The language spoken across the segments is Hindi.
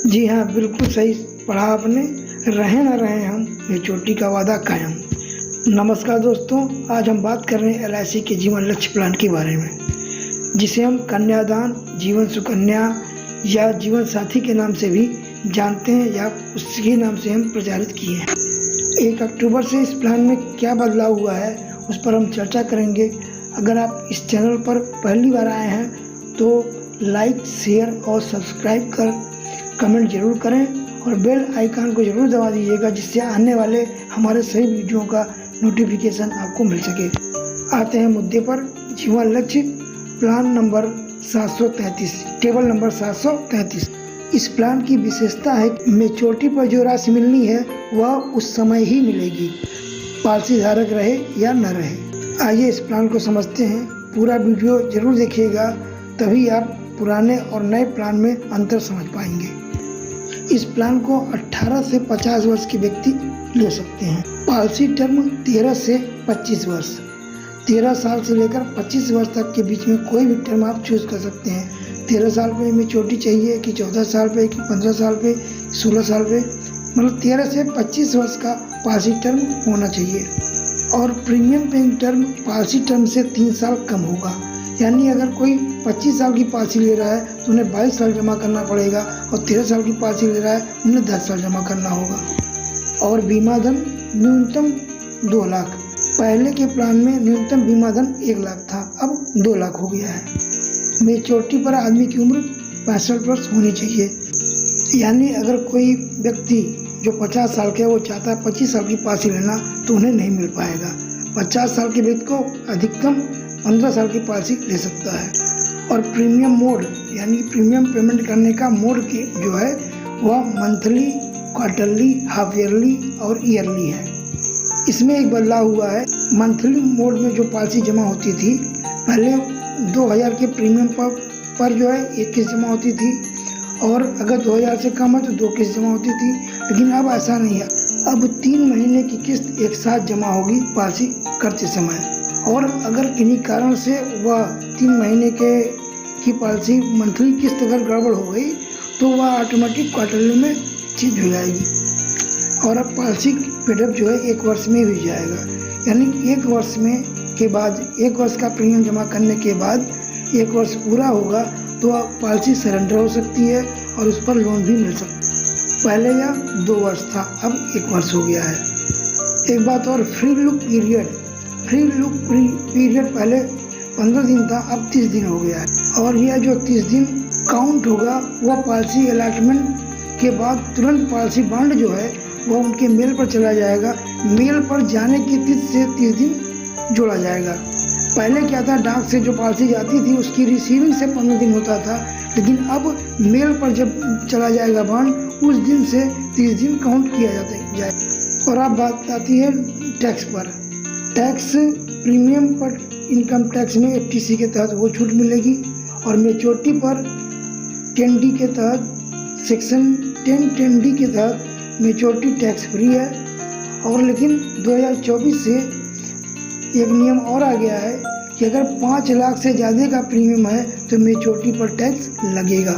जी हाँ, बिल्कुल सही पढ़ा आपने। रहे ना रहे हम, ये चोटी का वादा कायम। नमस्कार दोस्तों, आज हम बात कर रहे हैं LIC के जीवन लक्ष्य प्लान के बारे में, जिसे हम कन्यादान, जीवन सुकन्या या जीवन साथी के नाम से भी जानते हैं या उसके नाम से हम प्रचारित किए हैं। 1 अक्टूबर से इस प्लान में क्या बदलाव हुआ है, उस पर हम चर्चा करेंगे। अगर आप इस चैनल पर पहली बार आए हैं तो लाइक, शेयर और सब्सक्राइब कर कमेंट जरूर करें और बेल आइकन को जरूर दबा दीजिएगा, जिससे आने वाले हमारे सभी वीडियो का नोटिफिकेशन आपको मिल सके। आते हैं मुद्दे पर। जीवन लक्ष्य प्लान नंबर 733, टेबल नंबर 733। इस प्लान की विशेषता है कि मैच्योरिटी पर जो राशि मिलनी है वह उस समय ही मिलेगी, पॉलिसी धारक रहे या न रहे। आइए इस प्लान को समझते हैं। पूरा वीडियो जरूर देखिएगा, तभी आप पुराने और नए प्लान में अंतर समझ पाएंगे। इस प्लान को 18 से 50 वर्ष के व्यक्ति ले सकते हैं। पॉलिसी टर्म 13 से 25 वर्ष, 13 साल से लेकर 25 वर्ष तक के बीच में कोई भी टर्म आप चूज कर सकते हैं। 13 साल पे मैच्योरिटी चाहिए कि 14 साल पे कि 15 साल पे, 16 साल पे, मतलब 13 से 25 वर्ष का पॉलिसी टर्म होना चाहिए। और premium paying term policy term से 3 साल कम होगा। यानी अगर कोई 25 साल की पॉलिसी ले रहा है तो उन्हें 22 साल जमा करना पड़ेगा, और 13 साल की पॉलिसी ले रहा है उन्हें 10 साल जमा करना होगा। और बीमा धन न्यूनतम 2 लाख। पहले के प्लान में न्यूनतम बीमा धन 1 लाख था, अब 2 लाख हो गया है। मैच्योरिटी पर आदमी की उम्र 65 वर्ष होनी चाहिए। यानी अगर कोई व्यक्ति जो 50 साल के है वो चाहता है 25 साल की पॉलिसी लेना, तो उन्हें नहीं मिल पाएगा। 50 साल के व्यक्ति को अधिकतम 15 साल की पॉलिसी ले सकता है। और प्रीमियम मोड यानी प्रीमियम पेमेंट करने का मोड की जो है वह मंथली, क्वार्टरली, हाफ ईयरली और ईयरली है। इसमें एक बदलाव हुआ है। मंथली मोड में जो पॉलिसी जमा होती थी, पहले 2000 के प्रीमियम पर जो है 1 किस्त जमा होती थी, और अगर 2000 से कम है तो 2 किस्त जमा होती थी। लेकिन अब ऐसा नहीं है। अब 3 महीने की किस्त एक साथ जमा होगी पॉलिसी करते समय। और अगर किन्हीं कारण से वह 3 महीने की पॉलिसी मंथली किस्त अगर गड़बड़ हो गई तो वह ऑटोमेटिक क्वार्टरली में चेंज हो जाएगी। और अब पॉलिसी पेडअप जो है 1 वर्ष में हो जाएगा। यानी 1 वर्ष में के बाद 1 वर्ष का प्रीमियम जमा करने के बाद 1 वर्ष पूरा होगा तो पॉलिसी सरेंडर हो सकती है और उस पर लोन भी मिल सकता है। पहले यह 2 वर्ष था, अब 1 वर्ष हो गया है। एक बात और, फ्री लुक पीरियड पहले 15 दिन था, अब 30 दिन हो गया है। और यह जो 30 दिन काउंट होगा वह पॉलिसी अलॉटमेंट के बाद तुरंत पॉलिसी बॉन्ड जो है वह उनके मेल पर चला जाएगा। मेल पर जाने की तिथि से 30 दिन जोड़ा जाएगा। पहले क्या था, डाक से जो पॉलिसी जाती थी उसकी रिसीविंग से 15 दिन होता था, लेकिन अब मेल पर जब चला जाएगा बॉन्ड, उस दिन से 30 दिन काउंट किया जाए। और अब बात आती है टैक्स पर। टैक्स प्रीमियम पर इनकम टैक्स में FTC के तहत वो छूट मिलेगी, और मैच्योरिटी पर 10D के तहत सेक्शन 10(10)D के तहत मैच्योरिटी टैक्स फ्री है। और लेकिन 2024 से एक नियम और आ गया है कि अगर 5 लाख से ज़्यादा का प्रीमियम है तो मैच्योरिटी पर टैक्स लगेगा।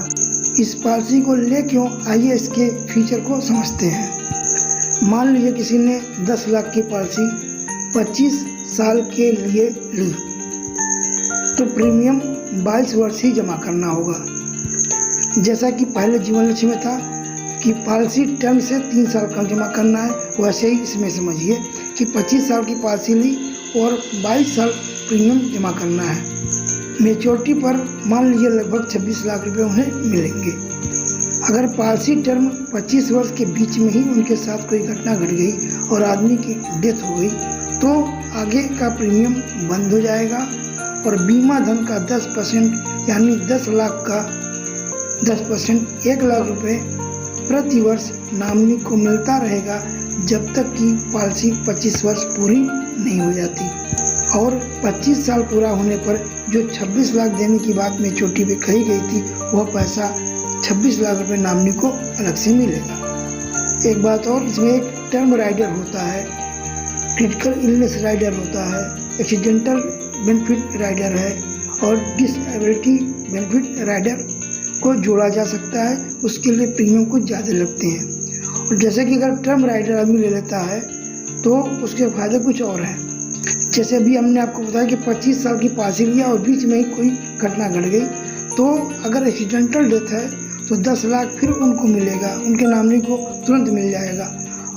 इस पॉलिसी को ले क्यों, आइए इसके फीचर को समझते हैं। मान लीजिए किसी ने 10 लाख की पॉलिसी 25 साल के लिए ली, तो प्रीमियम 22 वर्ष ही जमा करना होगा। जैसा कि पहले जीवन लक्ष्य में था कि पॉलिसी टर्म से 3 साल का जमा करना है, वैसे ही इसमें समझिए कि 25 साल की पॉलिसी ली और 22 साल प्रीमियम जमा करना है। मैच्योरिटी पर मान लीजिए लगभग 26 लाख रुपए उन्हें मिलेंगे। अगर पॉलिसी टर्म 25 वर्ष के बीच में ही उनके साथ कोई घटना घट गई और आदमी की डेथ हो गई तो आगे का प्रीमियम बंद हो जाएगा, और बीमा धन का 10% यानी 10 लाख का 10% 1 लाख रुपए प्रति वर्ष नॉमिनी को मिलता रहेगा, जब तक कि पॉलिसी 25 वर्ष पूरी नहीं हो जाती। और 25 साल पूरा होने पर जो 26 लाख देने की बात मैच्योरिटी पे कही गई थी, वह पैसा 26 लाख रुपए नॉमिनी को अलग से मिलेगा। एक बात और, इसमें एक टर्म राइडर होता है, क्रिटिकल इलनेस राइडर होता है, एक्सीडेंटल बेनिफिट राइडर है और डिसेबिलिटी बेनिफिट राइडर को जोड़ा जा सकता है, उसके लिए प्रीमियम कुछ ज़्यादा लगते हैं। और जैसे कि अगर टर्म राइडर आदमी ले लेता है तो उसके फ़ायदे कुछ और हैं। जैसे अभी हमने आपको बताया कि 25 साल की पालिसी लिया और बीच में ही कोई घटना घट गई, तो अगर एक्सीडेंटल डेथ है तो 10 लाख फिर उनको मिलेगा, उनके नॉमिनी को तुरंत मिल जाएगा।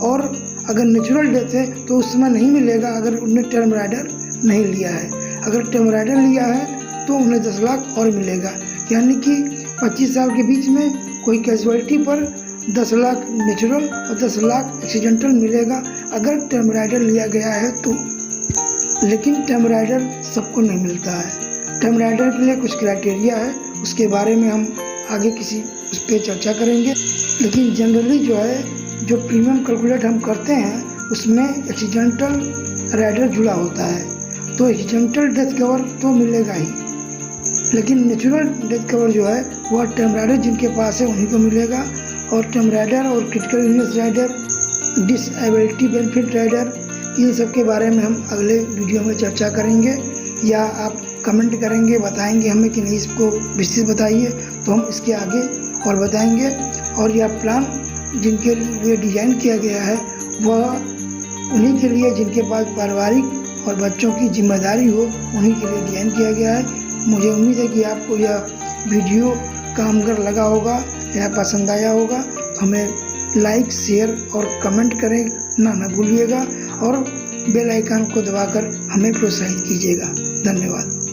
और अगर नेचुरल डेथ है तो उस समय नहीं मिलेगा अगर उन्होंने टर्म राइडर नहीं लिया है। अगर टर्म राइडर लिया है तो उन्हें 10 लाख और मिलेगा, यानी कि 25 साल के बीच में कोई कैजुअलिटी पर 10 लाख नेचुरल और 10 लाख एक्सीडेंटल मिलेगा अगर टर्म राइडर लिया गया है तो। लेकिन टर्म राइडर सबको नहीं मिलता है। टर्म राइडर के लिए कुछ क्राइटेरिया है, उसके बारे में हम आगे किसी उस पर चर्चा करेंगे। लेकिन जनरली जो है, जो प्रीमियम कैलकुलेट हम करते हैं उसमें एक्सीडेंटल राइडर जुड़ा होता है, तो एक्सीडेंटल डेथ कवर तो मिलेगा ही। लेकिन नेचुरल डेथ कवर जो है वह टर्म राइडर जिनके पास है उन्हीं को मिलेगा। और टर्म राइडर और critical illness rider, disability benefit rider, इन सब के बारे में हम अगले वीडियो में चर्चा करेंगे, या आप कमेंट करेंगे, बताएंगे हमें कि नहीं इसको विस्तृत बताइए, तो हम इसके आगे और बताएंगे। और यह प्लान जिनके लिए डिज़ाइन किया गया है वह उन्हीं के लिए जिनके पास पारिवारिक और बच्चों की जिम्मेदारी हो, उन्हीं के लिए डिज़ाइन किया गया है। मुझे उम्मीद है कि आपको यह वीडियो कामगर लगा होगा या पसंद आया होगा। हमें लाइक, शेयर और कमेंट करें ना भूलिएगा, और बेल आइकन को दबाकर हमें प्रोत्साहित कीजिएगा। धन्यवाद।